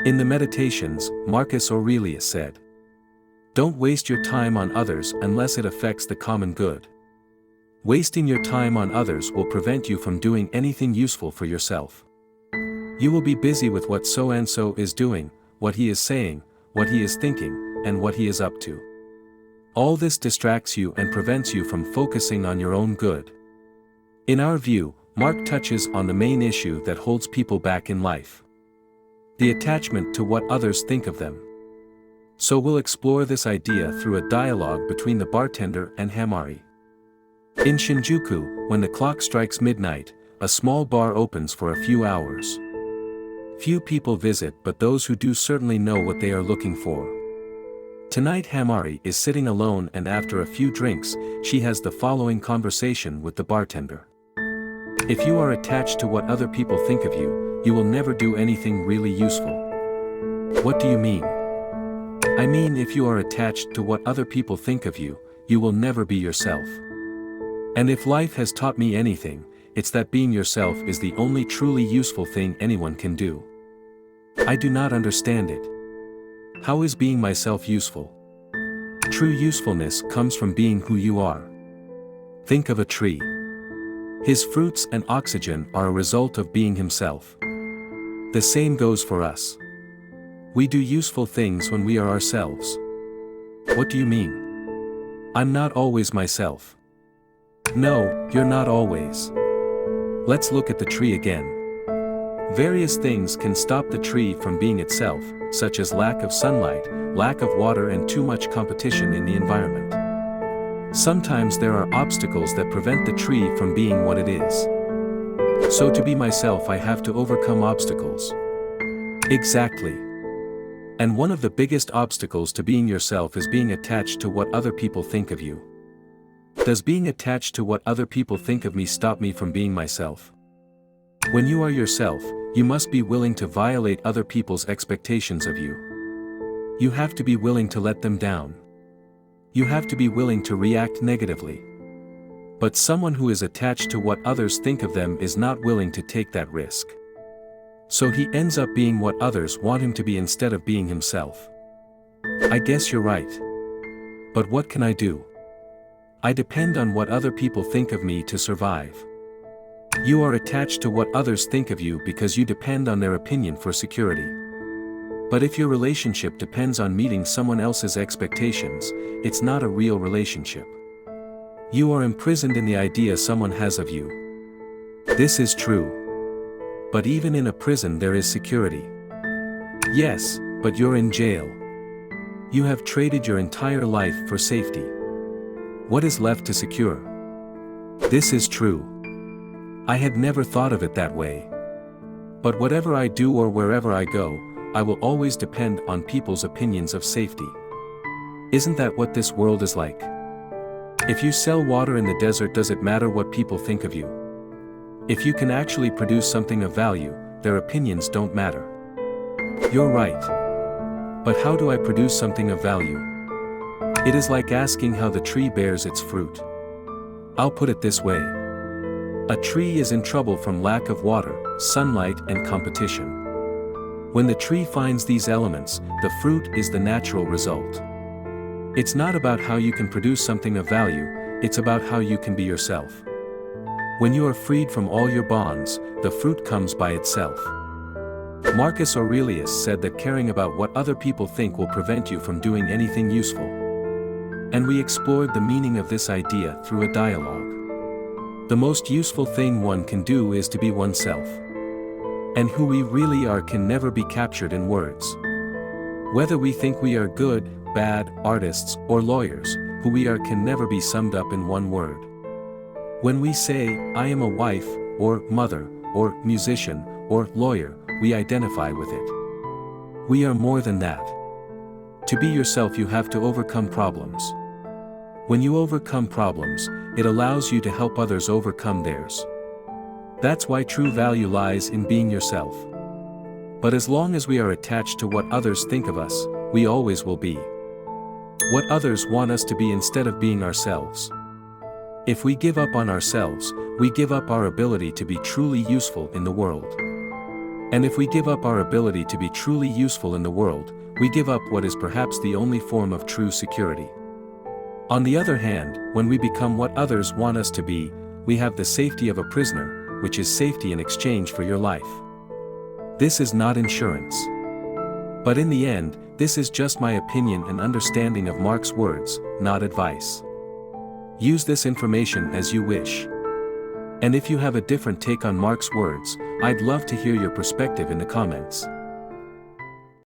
In the Meditations, Marcus Aurelius said, "Don't waste your time on others unless it affects the common good. Wasting your time on others will prevent you from doing anything useful for yourself. You will be busy with what so-and-so is doing, what he is saying, what he is thinking, and what he is up to. All this distracts you and prevents you from focusing on your own good." In our view, Mark touches on the main issue that holds people back in life: the attachment to what others think of them. So we'll explore this idea through a dialogue between the bartender and Hamari. In Shinjuku, when the clock strikes midnight, a small bar opens for a few hours. Few people visit, but those who do certainly know what they are looking for. Tonight Hamari is sitting alone, and after a few drinks, she has the following conversation with the bartender. "If you are attached to what other people think of you, you will never do anything really useful." "What do you mean?" "I mean, if you are attached to what other people think of you, you will never be yourself. And if life has taught me anything, it's that being yourself is the only truly useful thing anyone can do." "I do not understand it. How is being myself useful?" "True usefulness comes from being who you are. Think of a tree. His fruits and oxygen are a result of being himself. The same goes for us. We do useful things when we are ourselves." "What do you mean?" "I'm not always myself." "No, you're not always. Let's look at the tree again. Various things can stop the tree from being itself, such as lack of sunlight, lack of water, and too much competition in the environment. Sometimes there are obstacles that prevent the tree from being what it is. So to be myself, I have to overcome obstacles." "Exactly. And one of the biggest obstacles to being yourself is being attached to what other people think of you." "Does being attached to what other people think of me stop me from being myself?" When you are yourself, you must be willing to violate other people's expectations of you. You have to be willing to let them down. You have to be willing to react negatively. But someone who is attached to what others think of them is not willing to take that risk. So he ends up being what others want him to be instead of being himself. "I guess you're right. But what can I do? I depend on what other people think of me to survive." You are attached to what others think of you because you depend on their opinion for security. But if your relationship depends on meeting someone else's expectations, it's not a real relationship. You are imprisoned in the idea someone has of you. This is true. But even in a prison there is security. Yes, but you're in jail. You have traded your entire life for safety. What is left to secure? This is true. I had never thought of it that way. But whatever I do or wherever I go, I will always depend on people's opinions of safety. Isn't that what this world is like? If you sell water in the desert, does it matter what people think of you? If you can actually produce something of value, their opinions don't matter. You're right. But how do I produce something of value? It is like asking how the tree bears its fruit. I'll put it this way. A tree is in trouble from lack of water, sunlight, and competition. When the tree finds these elements, the fruit is the natural result. It's not about how you can produce something of value, it's about how you can be yourself. When you are freed from all your bonds, the fruit comes by itself. Marcus Aurelius said that caring about what other people think will prevent you from doing anything useful. And we explored the meaning of this idea through a dialogue. The most useful thing one can do is to be oneself. And who we really are can never be captured in words. Whether we think we are good, bad, artists, or lawyers, who we are can never be summed up in one word. When we say, "I am a wife," or mother, or musician, or lawyer, we identify with it. We are more than that. To be yourself, you have to overcome problems. When you overcome problems, it allows you to help others overcome theirs. That's why true value lies in being yourself. But as long as we are attached to what others think of us, we always will be what others want us to be instead of being ourselves. If we give up on ourselves, we give up our ability to be truly useful in the world. And if we give up our ability to be truly useful in the world, we give up what is perhaps the only form of true security. On the other hand, when we become what others want us to be, we have the safety of a prisoner, which is safety in exchange for your life. This is not insurance. But in the end, this is just my opinion and understanding of Mark's words, not advice. Use this information as you wish. And if you have a different take on Mark's words, I'd love to hear your perspective in the comments.